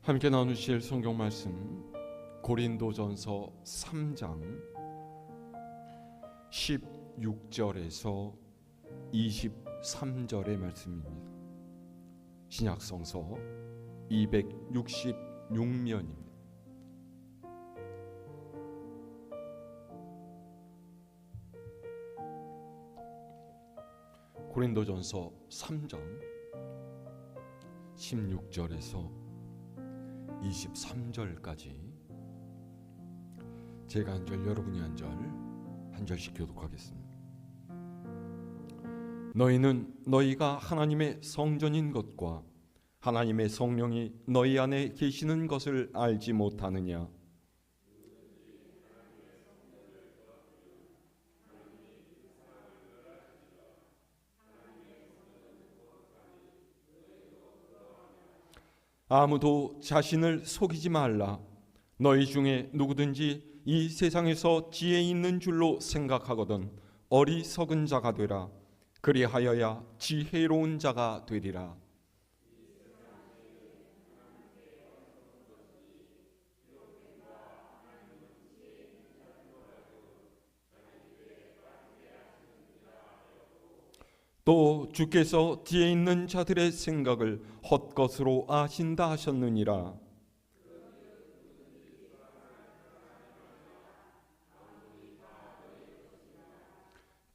함께 나누실 성경 말씀 고린도전서 3장 16절에서 23절의 말씀입니다. 신약성서 266면입니다. 고린도전서 3장 16절에서 23절까지 제가 한 절 여러분이 한 절 한 절씩 교독하겠습니다. 너희는 너희가 하나님의 성전인 것과 하나님의 성령이 너희 안에 계시는 것을 알지 못하느냐? 아무도 자신을 속이지 말라. 너희 중에 누구든지 이 세상에서 지혜 있는 줄로 생각하거든 어리석은 자가 되라. 그리하여야 지혜로운 자가 되리라. 또 주께서 지혜 있는 자들의 생각을 헛것으로 아신다 하셨느니라.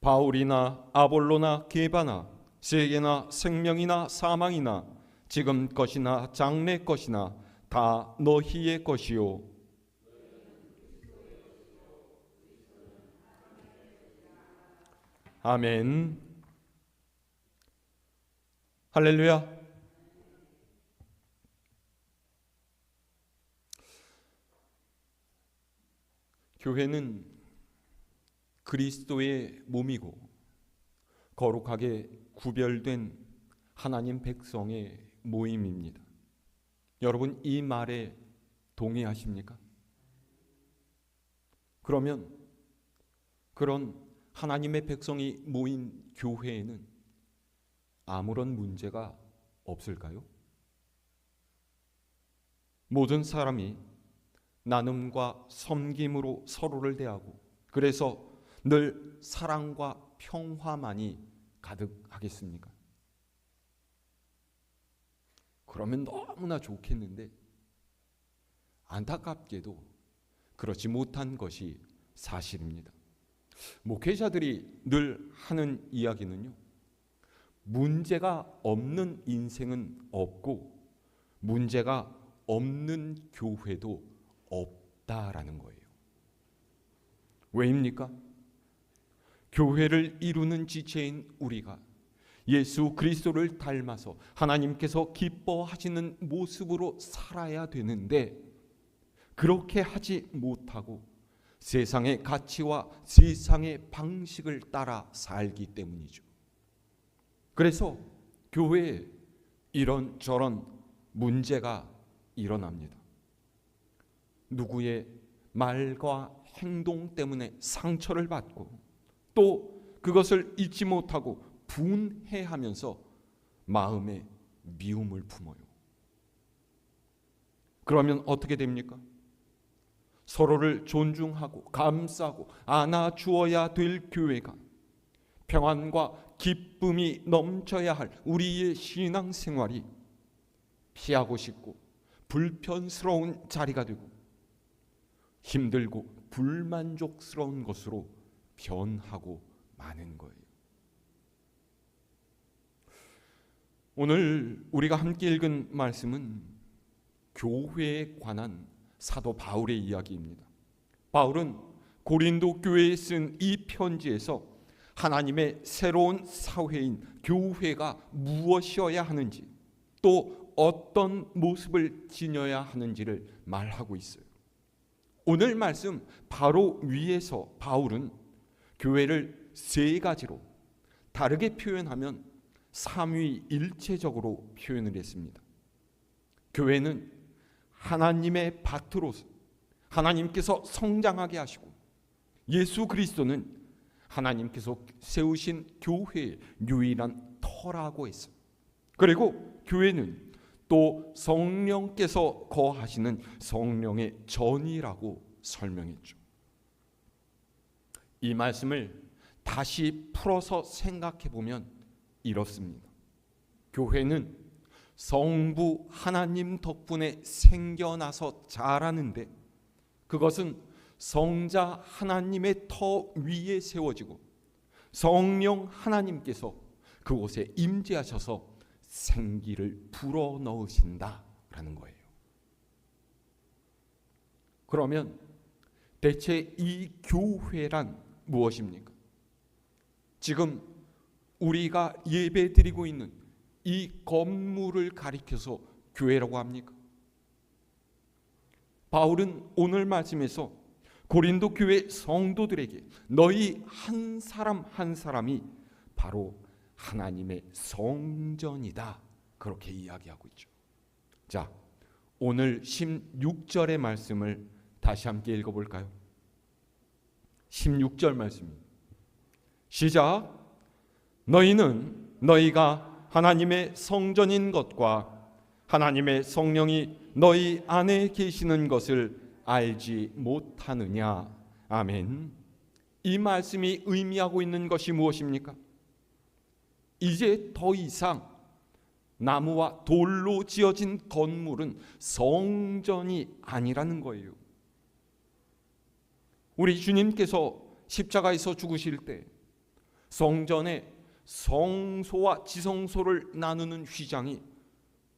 바울이나 아볼로나 게바나 세계나 생명이나 사망이나 지금 것이나 장래 것이나 다 너희의 것이요 아멘. 할렐루야. 교회는 그리스도의 몸이고 거룩하게 구별된 하나님 백성의 모임입니다. 여러분 이 말에 동의하십니까? 그러면 그런 하나님의 백성이 모인 교회에는 아무런 문제가 없을까요? 모든 사람이 나눔과 섬김으로 서로를 대하고 그래서 늘 사랑과 평화만이 가득하겠습니까? 그러면 너무나 좋겠는데 안타깝게도 그렇지 못한 것이 사실입니다. 목회자들이 늘 하는 이야기는요, 문제가 없는 인생은 없고 문제가 없는 교회도 없다라는 거예요. 왜입니까? 교회를 이루는 지체인 우리가 예수 그리스도를 닮아서 하나님께서 기뻐하시는 모습으로 살아야 되는데 그렇게 하지 못하고 세상의 가치와 세상의 방식을 따라 살기 때문이죠. 그래서 교회에 이런저런 문제가 일어납니다. 누구의 말과 행동 때문에 상처를 받고 또 그것을 잊지 못하고 분해하면서 마음에 미움을 품어요. 그러면 어떻게 됩니까? 서로를 존중하고 감싸고 안아주어야 될 교회가 평안과 기쁨이 넘쳐야 할 우리의 신앙생활이 피하고 싶고 불편스러운 자리가 되고 힘들고 불만족스러운 것으로 변하고 마는 거예요. 오늘 우리가 함께 읽은 말씀은 교회에 관한 사도 바울의 이야기입니다. 바울은 고린도 교회에 쓴 이 편지에서 하나님의 새로운 사회인 교회가 무엇이어야 하는지 또 어떤 모습을 지녀야 하는지를 말하고 있어요. 오늘 말씀 바로 위에서 바울은 교회를 세 가지로 다르게 표현하면 삼위일체적으로 표현을 했습니다. 교회는 하나님의 밭으로서 하나님께서 성장하게 하시고 예수 그리스도는 하나님께서 세우신 교회의 유일한 터라고 했어요. 그리고 교회는 또 성령께서 거하시는 성령의 전이라고 설명했죠. 이 말씀을 다시 풀어서 생각해 보면 이렇습니다. 교회는 성부 하나님 덕분에 생겨나서 자라는데 그것은 성자 하나님의 터 위에 세워지고 성령 하나님께서 그곳에 임재하셔서 생기를 불어넣으신다라는 거예요. 그러면 대체 이 교회란 무엇입니까? 지금 우리가 예배드리고 있는 이 건물을 가리켜서 교회라고 합니까? 바울은 오늘 말씀에서 고린도 교회 성도들에게 너희 한 사람 한 사람이 바로 하나님의 성전이다, 그렇게 이야기하고 있죠. 자, 오늘 16절의 말씀을 다시 함께 읽어볼까요? 16절 말씀입니다. 시작. 너희는 너희가 하나님의 성전인 것과 하나님의 성령이 너희 안에 계시는 것을 알지 못하느냐. 아멘. 이 말씀이 의미하고 있는 것이 무엇입니까? 이제 더 이상 나무와 돌로 지어진 건물은 성전이 아니라는 거예요. 우리 주님께서 십자가에서 죽으실 때 성전에 성소와 지성소를 나누는 휘장이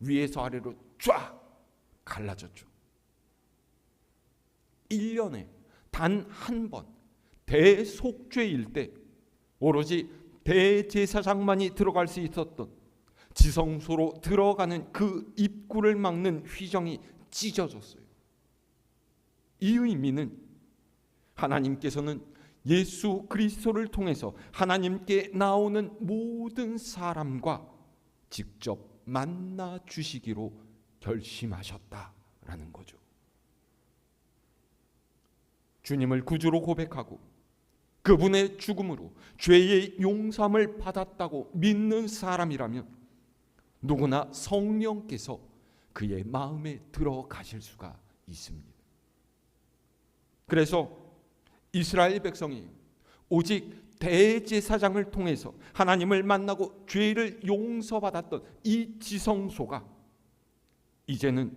위에서 아래로 쫙 갈라졌죠. 1년에 단 한 번 대속죄일 때 오로지 대제사장만이 들어갈 수 있었던 지성소로 들어가는 그 입구를 막는 휘정이 찢어졌어요. 이 의미는 하나님께서는 예수 그리스도를 통해서 하나님께 나오는 모든 사람과 직접 만나 주시기로 결심하셨다라는 거죠. 주님을 구주로 고백하고 그분의 죽음으로 죄의 용서함을 받았다고 믿는 사람이라면 누구나 성령께서 그의 마음에 들어가실 수가 있습니다. 그래서 이스라엘 백성이 오직 대제사장을 통해서 하나님을 만나고 죄를 용서받았던 이 지성소가 이제는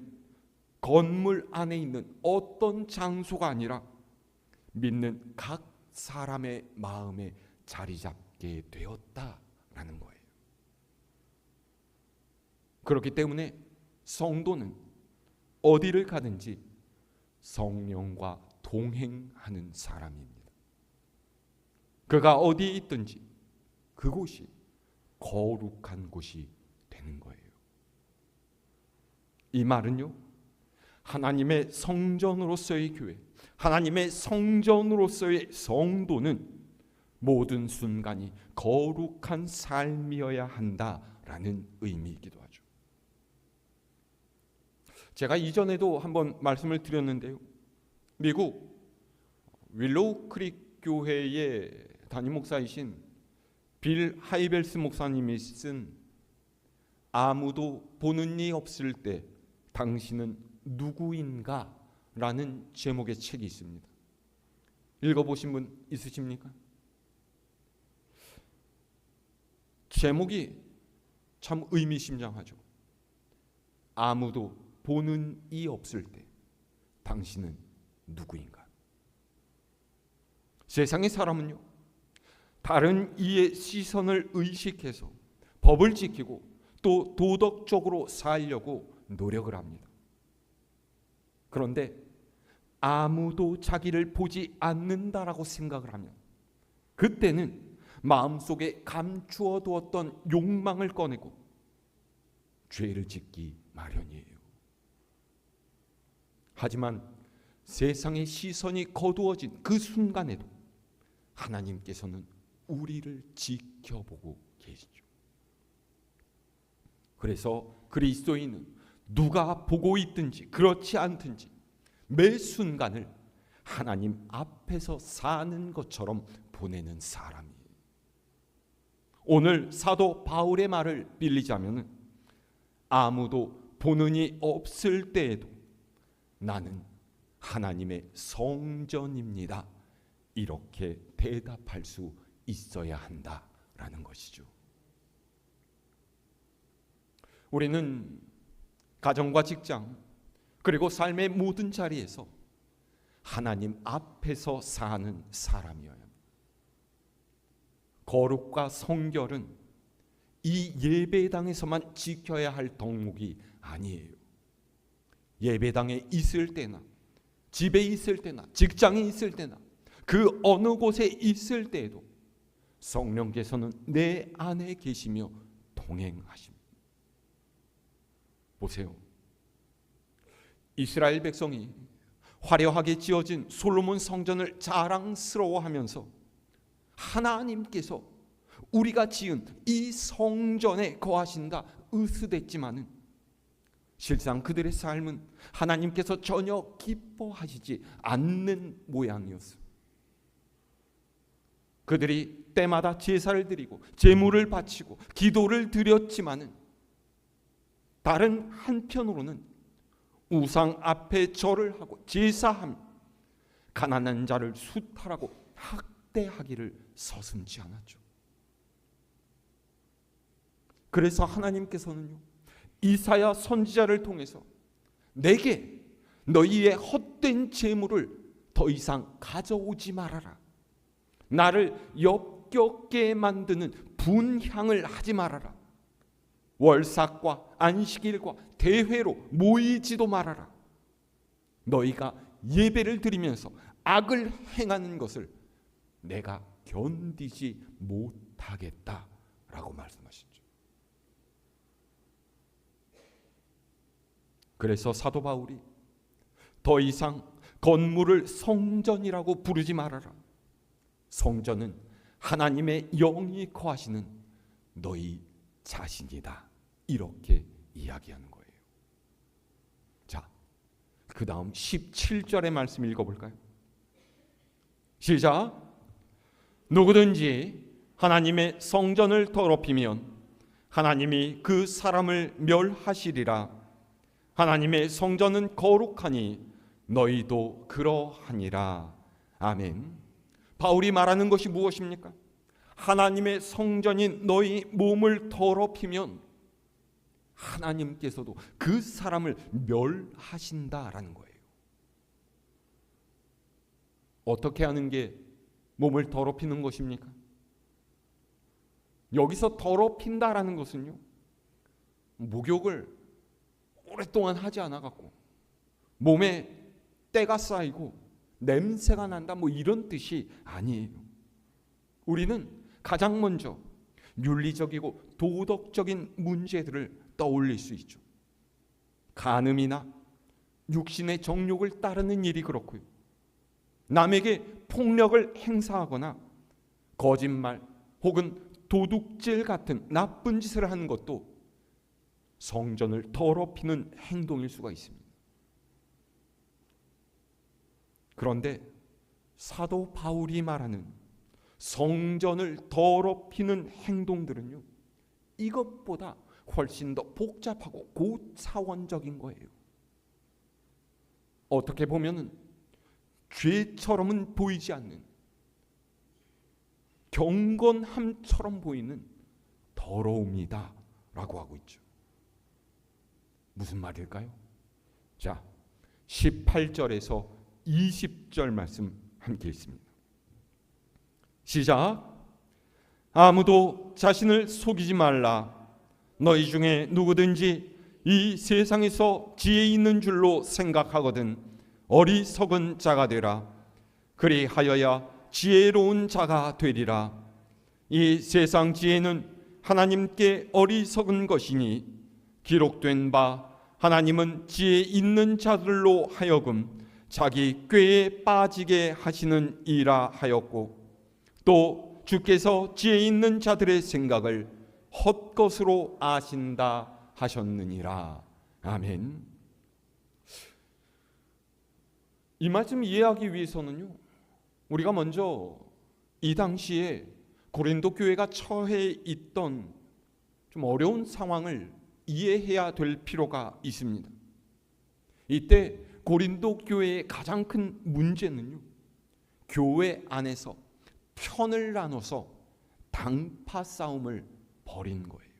건물 안에 있는 어떤 장소가 아니라 믿는 각 사람의 마음에 자리 잡게 되었다라는 거예요. 그렇기 때문에 성도는 어디를 가든지 성령과 동행하는 사람입니다. 그가 어디에 있든지 그곳이 거룩한 곳이 되는 거예요. 이 말은요, 하나님의 성전으로서의 교회, 하나님의 성전으로서의 성도는 모든 순간이 거룩한 삶이어야 한다라는 의미이기도 하죠. 제가 이전에도 한번 말씀을 드렸는데요, 미국 윌로우 크릭 교회의 담임 목사이신 빌 하이벨스 목사님이 쓴 아무도 보는 이 없을 때 당신은 누구인가? 라는 제목의 책이 있습니다. 읽어보신 분 있으십니까? 제목이 참 의미심장하죠. 아무도 보는 이 없을 때 당신은 누구인가? 세상의 사람은요, 다른 이의 시선을 의식해서 법을 지키고 또 도덕적으로 살려고 노력을 합니다. 그런데 아무도 자기를 보지 않는다라고 생각을 하면 그때는 마음속에 감추어 두었던 욕망을 꺼내고 죄를 짓기 마련이에요. 하지만 세상의 시선이 거두어진 그 순간에도 하나님께서는 우리를 지켜보고 계시죠. 그래서 그리스도인은 누가 보고 있든지 그렇지 않든지 매 순간을 하나님 앞에서 사는 것처럼 보내는 사람이에요. 오늘 사도 바울의 말을 빌리자면 아무도 보는 이 없을 때에도 나는 하나님의 성전입니다. 이렇게 대답할 수 있어야 한다라는 것이죠. 우리는 가정과 직장 그리고 삶의 모든 자리에서 하나님 앞에서 사는 사람이어야 합니다. 거룩과 성결은 이 예배당에서만 지켜야 할 덕목이 아니에요. 예배당에 있을 때나 집에 있을 때나 직장에 있을 때나 그 어느 곳에 있을 때에도 성령께서는 내 안에 계시며 동행하십니다. 보세요. 이스라엘 백성이 화려하게 지어진 솔로몬 성전을 자랑스러워하면서 하나님께서 우리가 지은 이 성전에 거하신다 으스댔지만은 실상 그들의 삶은 하나님께서 전혀 기뻐하시지 않는 모양이었습니다. 그들이 때마다 제사를 드리고 제물을 바치고 기도를 드렸지만은 다른 한편으로는 우상 앞에 절을 하고 제사하며 가난한 자를 수탈하고 학대하기를 서슴지 않았죠. 그래서 하나님께서는요, 이사야 선지자를 통해서 내게 너희의 헛된 재물을 더 이상 가져오지 말아라. 나를 역겹게 만드는 분향을 하지 말아라. 월삭과 안식일과 대회로 모이지도 말아라. 너희가 예배를 드리면서 악을 행하는 것을 내가 견디지 못하겠다라고 말씀하시죠. 그래서 사도 바울이 더 이상 건물을 성전이라고 부르지 말아라. 성전은 하나님의 영이 거하시는 너희 자신이다. 이렇게 이야기하는 거예요. 자, 그 다음 17절의 말씀 읽어볼까요? 시작. 누구든지 하나님의 성전을 더럽히면 하나님이 그 사람을 멸하시리라. 하나님의 성전은 거룩하니 너희도 그러하니라. 아멘. 바울이 말하는 것이 무엇입니까? 하나님의 성전인 너희 몸을 더럽히면 하나님께서도 그 사람을 멸하신다라는 거예요. 어떻게 하는 게 몸을 더럽히는 것입니까? 여기서 더럽힌다라는 것은요, 목욕을 오랫동안 하지 않아 갖고 몸에 때가 쌓이고 냄새가 난다 뭐 이런 뜻이 아니에요. 우리는 가장 먼저 윤리적이고 도덕적인 문제들을 떠올릴 수 있죠. 간음이나 육신의 정욕을 따르는 일이 그렇고요. 남에게 폭력을 행사하거나 거짓말 혹은 도둑질 같은 나쁜 짓을 하는 것도 성전을 더럽히는 행동일 수가 있습니다. 그런데 사도 바울이 말하는 성전을 더럽히는 행동들은요, 이것보다 훨씬 더 복잡하고 고차원적인 거예요. 어떻게 보면은 죄처럼은 보이지 않는, 경건함처럼 보이는 더러움이다 라고 하고 있죠. 무슨 말일까요? 자, 18절에서 20절 말씀 함께 읽습니다. 시작. 아무도 자신을 속이지 말라. 너희 중에 누구든지 이 세상에서 지혜 있는 줄로 생각하거든 어리석은 자가 되라. 그리하여야 지혜로운 자가 되리라. 이 세상 지혜는 하나님께 어리석은 것이니 기록된 바 하나님은 지혜 있는 자들로 하여금 자기 꾀에 빠지게 하시는 이라 하였고 또 주께서 지혜 있는 자들의 생각을 헛것으로 아신다 하셨느니라. 아멘. 이 말씀 이해하기 위해서는요, 우리가 먼저 이 당시에 고린도 교회가 처해 있던 좀 어려운 상황을 이해해야 될 필요가 있습니다. 이때 고린도 교회의 가장 큰 문제는요, 교회 안에서 편을 나눠서 당파 싸움을 벌인 거예요.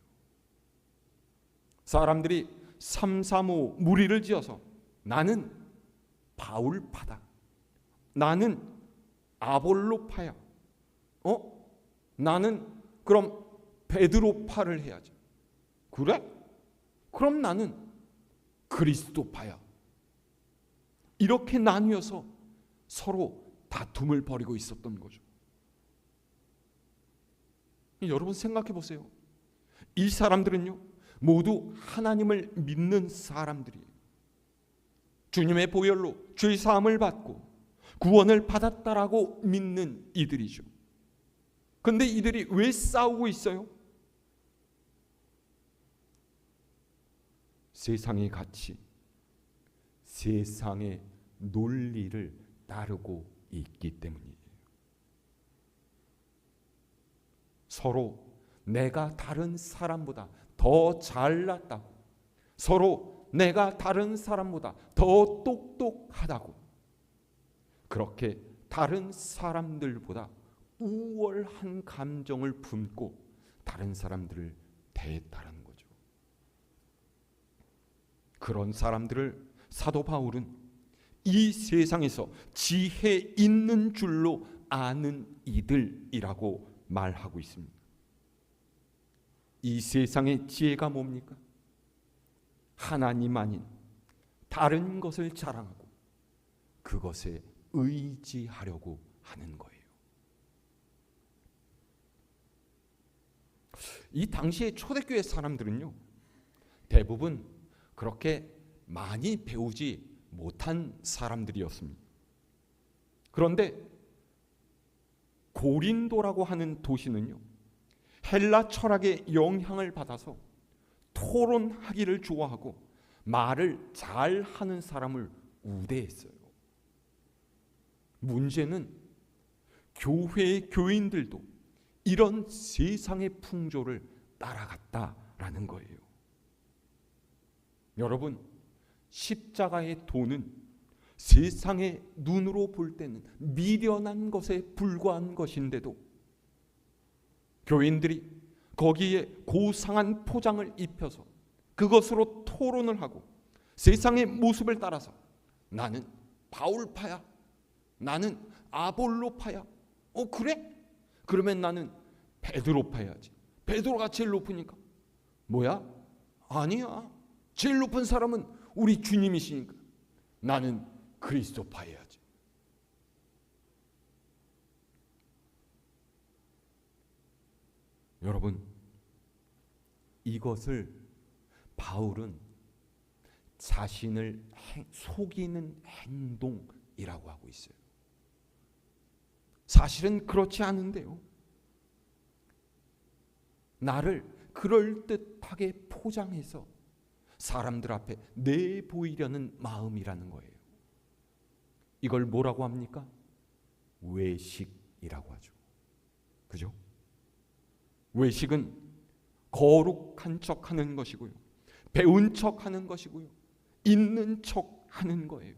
사람들이 335 무리를 지어서 나는 바울파다, 나는 아볼로파야, 나는 그럼 베드로파를 해야지, 그래? 그럼 나는 그리스도파야. 이렇게 나뉘어서 서로 다툼을 벌이고 있었던 거죠. 여러분 생각해 보세요. 이 사람들은요, 모두 하나님을 믿는 사람들이에요. 주님의 보혈로 죄 사함을 받고 구원을 받았다라고 믿는 이들이죠. 그런데 이들이 왜 싸우고 있어요? 세상의 가치, 세상의 논리를 따르고 있기 때문이에요. 서로 내가 다른 사람보다 더 잘났다고, 서로 내가 다른 사람보다 더 똑똑하다고, 그렇게 다른 사람들보다 우월한 감정을 품고 다른 사람들을 대했다는 거죠. 그런 사람들을 사도 바울은 이 세상에서 지혜 있는 줄로 아는 이들이라고 말하고 있습니다. 이 세상의 지혜가 뭡니까? 하나님 아닌 다른 것을 자랑하고 그것에 의지하려고 하는 거예요. 이 당시의 초대교회 사람들은요, 대부분 그렇게 많이 배우지 못한 사람들이었습니다. 그런데 고린도라고 하는 도시는요, 헬라 철학의 영향을 받아서 토론하기를 좋아하고 말을 잘하는 사람을 우대했어요. 문제는 교회의 교인들도 이런 세상의 풍조를 따라갔다라는 거예요. 여러분, 십자가의 도는 세상의 눈으로 볼 때는 미련한 것에 불과한 것인데도 교인들이 거기에 고상한 포장을 입혀서 그것으로 토론을 하고 세상의 모습을 따라서 나는 바울파야, 나는 아볼로파야, 그래? 그러면 나는 베드로파야지, 베드로가 제일 높으니까. 뭐야? 아니야, 제일 높은 사람은 우리 주님이시니까 나는 그리스도파야지. 여러분, 이것을 바울은 자신을 속이는 행동이라고 하고 있어요. 사실은 그렇지 않은데요, 나를 그럴듯하게 포장해서 사람들 앞에 내보이려는 마음이라는 거예요. 이걸 뭐라고 합니까? 외식이라고 하죠. 그죠? 외식은 거룩한 척하는 것이고요, 배운 척하는 것이고요, 있는 척하는 거예요.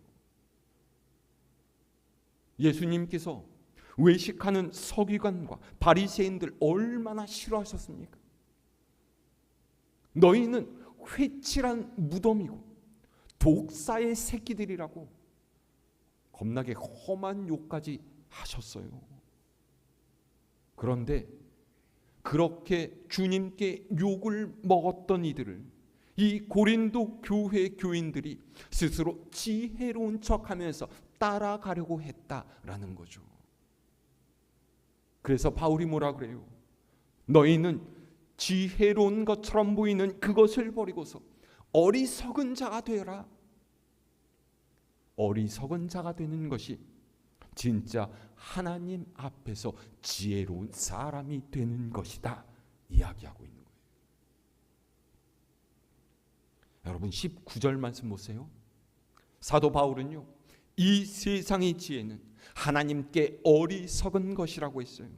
예수님께서 외식하는 서기관과 바리새인들 얼마나 싫어하셨습니까? 너희는 회칠한 무덤이고 독사의 새끼들이라고 겁나게 험한 욕까지 하셨어요. 그런데 그렇게 주님께 욕을 먹었던 이들을 이 고린도 교회 교인들이 스스로 지혜로운 척하면서 따라가려고 했다라는 거죠. 그래서 바울이 뭐라 그래요? 너희는 지혜로운 것처럼 보이는 그것을 버리고서 어리석은 자가 되어라. 어리석은 자가 되는 것이 진짜 하나님 앞에서 지혜로운 사람이 되는 것이다 이야기하고 있는 거예요. 여러분 19절 말씀 보세요. 사도 바울은요, 이 세상의 지혜는 하나님께 어리석은 것이라고 했어요.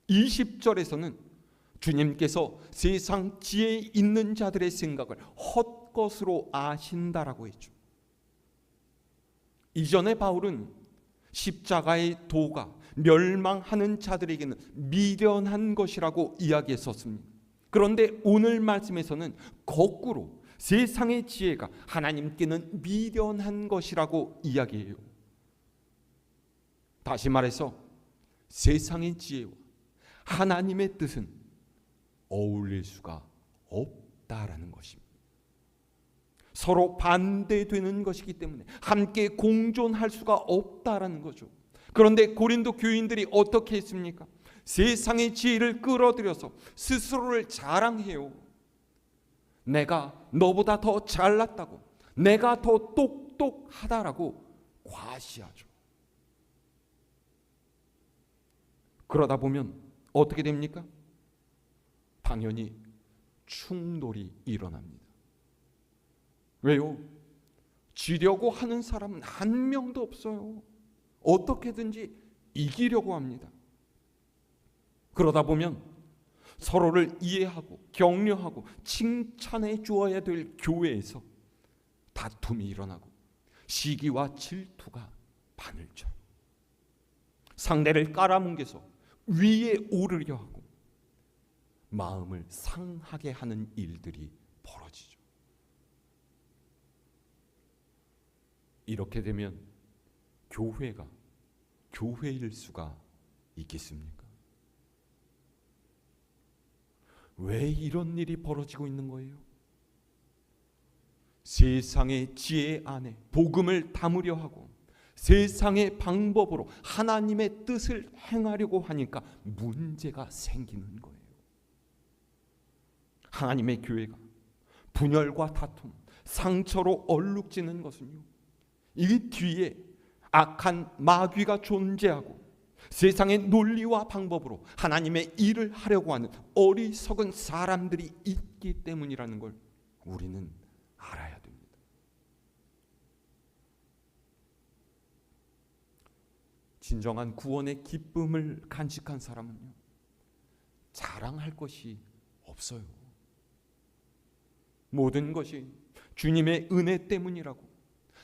20절에서는 주님께서 세상 지혜에 있는 자들의 생각을 헛것으로 아신다라고 했죠. 이전에 바울은 십자가의 도가 멸망하는 자들에게는 미련한 것이라고 이야기했었습니다. 그런데 오늘 말씀에서는 거꾸로 세상의 지혜가 하나님께는 미련한 것이라고 이야기해요. 다시 말해서 세상의 지혜와 하나님의 뜻은 어울릴 수가 없다라는 것입니다. 서로 반대되는 것이기 때문에 함께 공존할 수가 없다라는 거죠. 그런데 고린도 교인들이 어떻게 했습니까? 세상의 지혜를 끌어들여서 스스로를 자랑해요. 내가 너보다 더 잘났다고, 내가 더 똑똑하다라고 과시하죠. 그러다 보면 어떻게 됩니까? 당연히 충돌이 일어납니다. 왜요? 지려고 하는 사람은 한 명도 없어요. 어떻게든지 이기려고 합니다. 그러다 보면 서로를 이해하고 격려하고 칭찬해 주어야 될 교회에서 다툼이 일어나고 시기와 질투가 판을 쳐요. 상대를 깔아뭉개서 위에 오르려 하고 마음을 상하게 하는 일들이 벌어지죠. 이렇게 되면 교회가 교회일 수가 있겠습니까? 왜 이런 일이 벌어지고 있는 거예요? 세상의 지혜 안에 복음을 담으려 하고 세상의 방법으로 하나님의 뜻을 행하려고 하니까 문제가 생기는 거예요. 하나님의 교회가 분열과 다툼, 상처로 얼룩지는 것은요, 이 뒤에 악한 마귀가 존재하고 세상의 논리와 방법으로 하나님의 일을 하려고 하는 어리석은 사람들이 있기 때문이라는 걸 우리는 알아야 됩니다. 진정한 구원의 기쁨을 간직한 사람은요, 자랑할 것이 없어요. 모든 것이 주님의 은혜 때문이라고,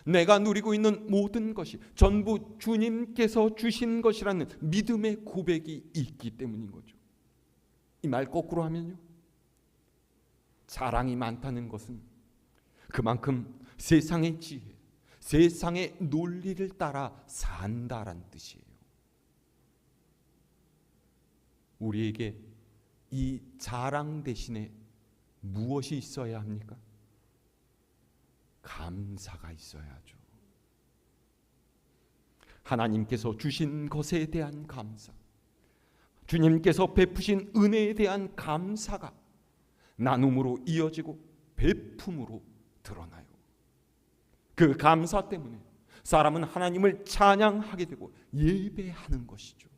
내가 누리고 있는 모든 것이 전부 주님께서 주신 것이라는 믿음의 고백이 있기 때문인 거죠. 이 말 거꾸로 하면요, 자랑이 많다는 것은 그만큼 세상의 지혜, 세상의 논리를 따라 산다란 뜻이에요. 우리에게 이 자랑 대신에 무엇이 있어야 합니까? 감사가 있어야 하죠. 하나님께서 주신 것에 대한 감사, 주님께서 베푸신 은혜에 대한 감사가 나눔으로 이어지고 베품으로 드러나요. 그 감사 때문에 사람은 하나님을 찬양하게 되고 예배하는 것이죠.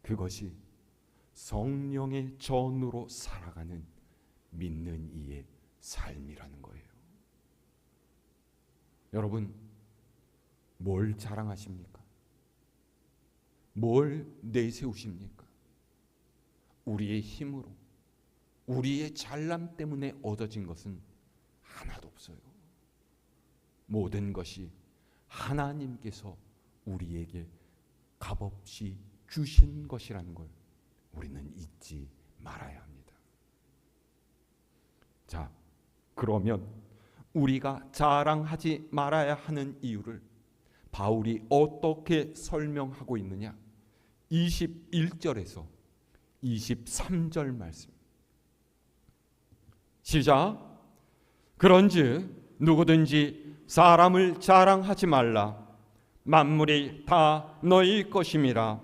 그것이 성령의 전으로 살아가는 믿는 이의 삶이라는 거예요. 여러분, 뭘 자랑하십니까? 뭘 내세우십니까? 우리의 힘으로, 우리의 잘남 때문에 얻어진 것은 하나도 없어요. 모든 것이 하나님께서 우리에게 값없이 주신 것이라는 걸 우리는 잊지 말아야 합니다. 자, 그러면 우리가 자랑하지 말아야 하는 이유를 바울이 어떻게 설명하고 있느냐? 21절에서 23절 말씀. 시작. 그런즉 누구든지 사람을 자랑하지 말라. 만물이 다 너희 것임이라.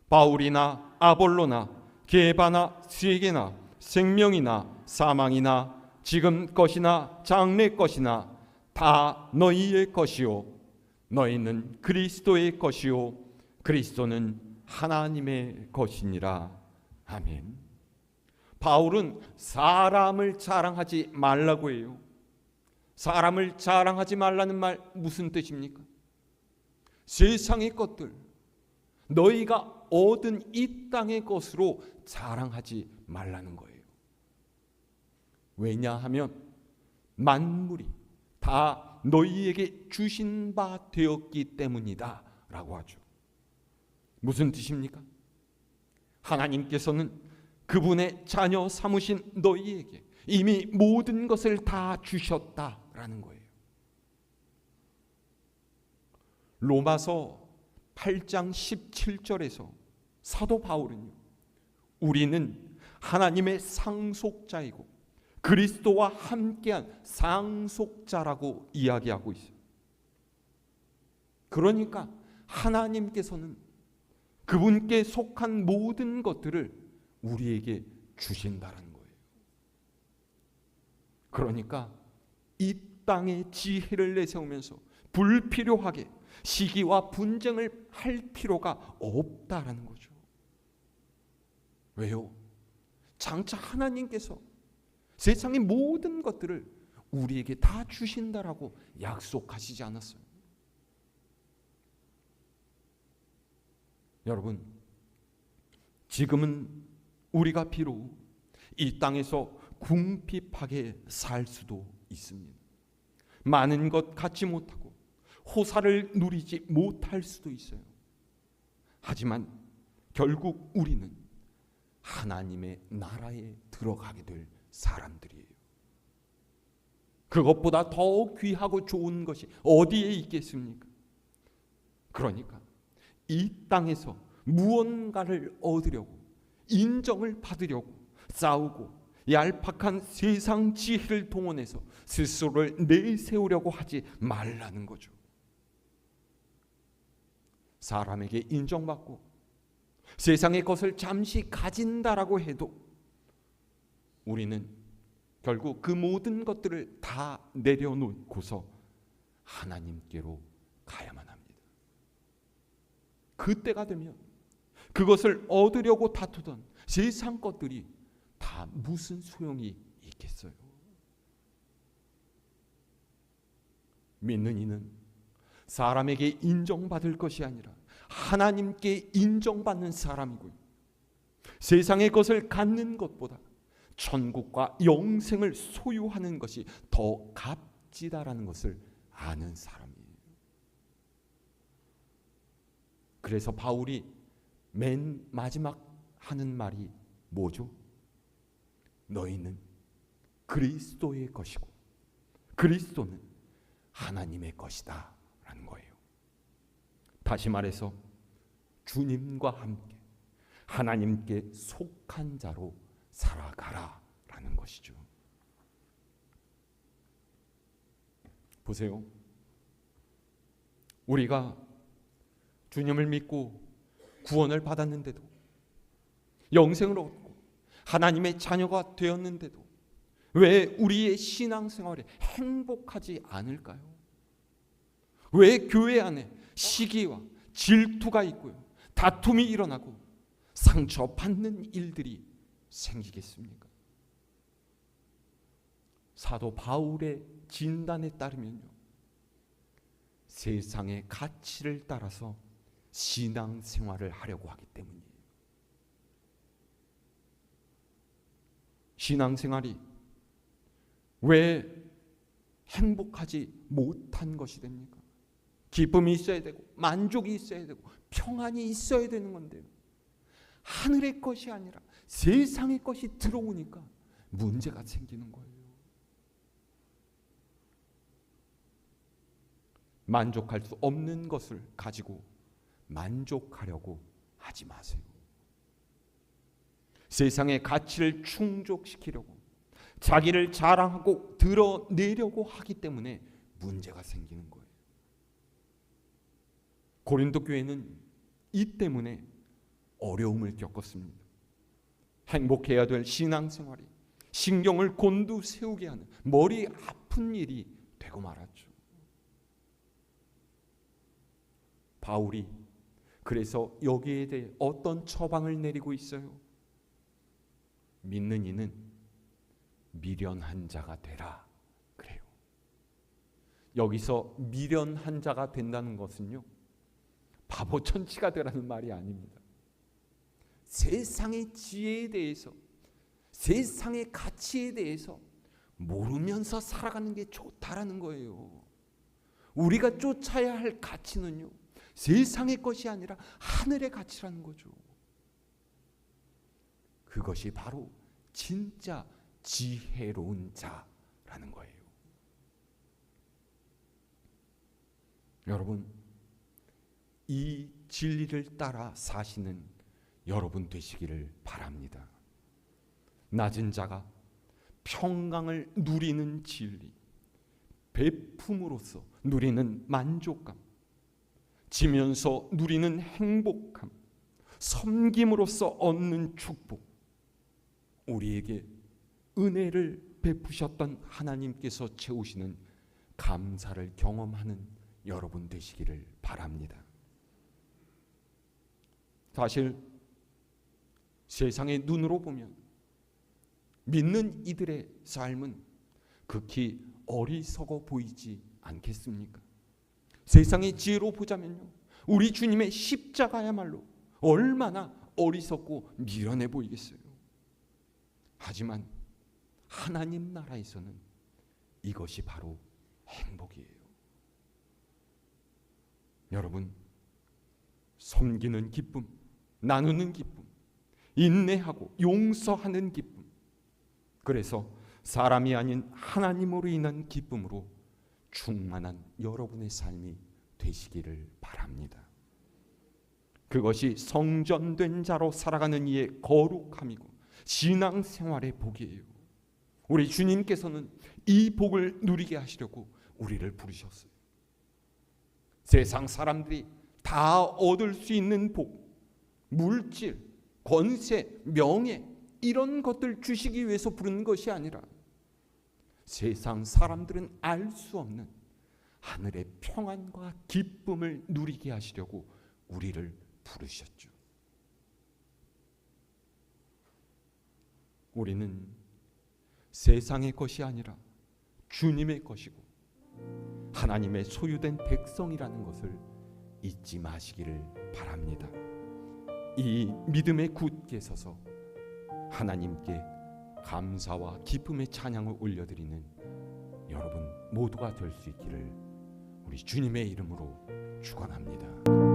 바울이나 아볼로나 게바나 세게나 생명이나 사망이나 지금 것이나 장래 것이나 다 너희의 것이요 너희는 그리스도의 것이요 그리스도는 하나님의 것이니라. 아멘. 바울은 사람을 자랑하지 말라고 해요. 사람을 자랑하지 말라는 말 무슨 뜻입니까? 세상의 것들, 너희가 얻은 이 땅의 것으로 자랑하지 말라는 거예요. 왜냐하면 만물이 다 너희에게 주신 바 되었기 때문이다 라고 하죠. 무슨 뜻입니까? 하나님께서는 그분의 자녀 삼으신 너희에게 이미 모든 것을 다 주셨다라는 거예요. 로마서 8장 17절에서 사도 바울은요, 우리는 하나님의 상속자이고 그리스도와 함께한 상속자라고 이야기하고 있어요. 그러니까 하나님께서는 그분께 속한 모든 것들을 우리에게 주신다는 거예요. 그러니까 이 땅에 지혜를 내세우면서 불필요하게 시기와 분쟁을 할 필요가 없다라는 거죠. 왜요? 장차 하나님께서 세상의 모든 것들을 우리에게 다 주신다라고 약속하시지 않았어요. 여러분, 지금은 우리가 비록 이 땅에서 궁핍하게 살 수도 있습니다. 많은 것 갖지 못하고 호사를 누리지 못할 수도 있어요. 하지만 결국 우리는 하나님의 나라에 들어가게 될 사람들이에요. 그것보다 더 귀하고 좋은 것이 어디에 있겠습니까? 그러니까 이 땅에서 무언가를 얻으려고, 인정을 받으려고 싸우고 얄팍한 세상 지혜를 동원해서 스스로를 내세우려고 하지 말라는 거죠. 사람에게 인정받고 세상의 것을 잠시 가진다라고 해도 우리는 결국 그 모든 것들을 다 내려놓고서 하나님께로 가야만 합니다. 그때가 되면 그것을 얻으려고 다투던 세상 것들이 다 무슨 소용이 있겠어요? 믿는 이는 사람에게 인정받을 것이 아니라 하나님께 인정받는 사람이고요, 세상의 것을 갖는 것보다 천국과 영생을 소유하는 것이 더 값지다라는 것을 아는 사람이에요. 그래서 바울이 맨 마지막 하는 말이 뭐죠? 너희는 그리스도의 것이고 그리스도는 하나님의 것이다 라는 거예요. 다시 말해서 주님과 함께 하나님께 속한 자로 살아가라 라는 것이죠. 보세요. 우리가 주님을 믿고 구원을 받았는데도, 영생을 얻고 하나님의 자녀가 되었는데도 왜 우리의 신앙생활에 행복하지 않을까요? 왜 교회 안에 시기와 질투가 있고요, 다툼이 일어나고 상처받는 일들이 생기겠습니까? 사도 바울의 진단에 따르면요, 세상의 가치를 따라서 신앙생활을 하려고 하기 때문이에요. 신앙생활이 왜 행복하지 못한 것이 됩니까? 기쁨이 있어야 되고 만족이 있어야 되고 평안이 있어야 되는 건데요, 하늘의 것이 아니라 세상의 것이 들어오니까 문제가 생기는 거예요. 만족할 수 없는 것을 가지고 만족하려고 하지 마세요. 세상의 가치를 충족시키려고 자기를 자랑하고 드러내려고 하기 때문에 문제가 생기는 거예요. 고린도 교회는 이 때문에 어려움을 겪었습니다. 행복해야 될 신앙생활이 신경을 곤두세우게 하는 머리 아픈 일이 되고 말았죠. 바울이 그래서 여기에 대해 어떤 처방을 내리고 있어요? 믿는 이는 미련한 자가 되라 그래요. 여기서 미련한 자가 된다는 것은요, 바보천치가 되라는 말이 아닙니다. 세상의 지혜에 대해서, 세상의 가치에 대해서 모르면서 살아가는 게 좋다라는 거예요. 우리가 쫓아야 할 가치는요, 세상의 것이 아니라 하늘의 가치라는 거죠. 그것이 바로 진짜 지혜로운 자라는 거예요. 여러분, 이 진리를 따라 사시는 여러분 되시기를 바랍니다. 낮은 자가 평강을 누리는 진리, 베품으로써 누리는 만족감, 지면서 누리는 행복감, 섬김으로써 얻는 축복, 우리에게 은혜를 베푸셨던 하나님께서 채우시는 감사를 경험하는 여러분 되시기를 바랍니다. 사실 세상의 눈으로 보면 믿는 이들의 삶은 극히 어리석어 보이지 않겠습니까? 세상의 지혜로 보자면요, 우리 주님의 십자가야말로 얼마나 어리석고 미련해 보이겠어요. 하지만 하나님 나라에서는 이것이 바로 행복이에요. 여러분, 섬기는 기쁨, 나누는 기쁨, 인내하고 용서하는 기쁨, 그래서 사람이 아닌 하나님으로 인한 기쁨으로 충만한 여러분의 삶이 되시기를 바랍니다. 그것이 성전된 자로 살아가는 이의 거룩함이고 신앙생활의 복이에요. 우리 주님께서는 이 복을 누리게 하시려고 우리를 부르셨어요. 세상 사람들이 다 얻을 수 있는 복, 물질, 권세, 명예, 이런 것들 주시기 위해서 부르는 것이 아니라 세상 사람들은 알 수 없는 하늘의 평안과 기쁨을 누리게 하시려고 우리를 부르셨죠. 우리는 세상의 것이 아니라 주님의 것이고 하나님의 소유된 백성이라는 것을 잊지 마시기를 바랍니다. 이 믿음에 굳게 서서 하나님께 감사와 기쁨의 찬양을 올려드리는 여러분 모두가 될 수 있기를 우리 주님의 이름으로 축원합니다.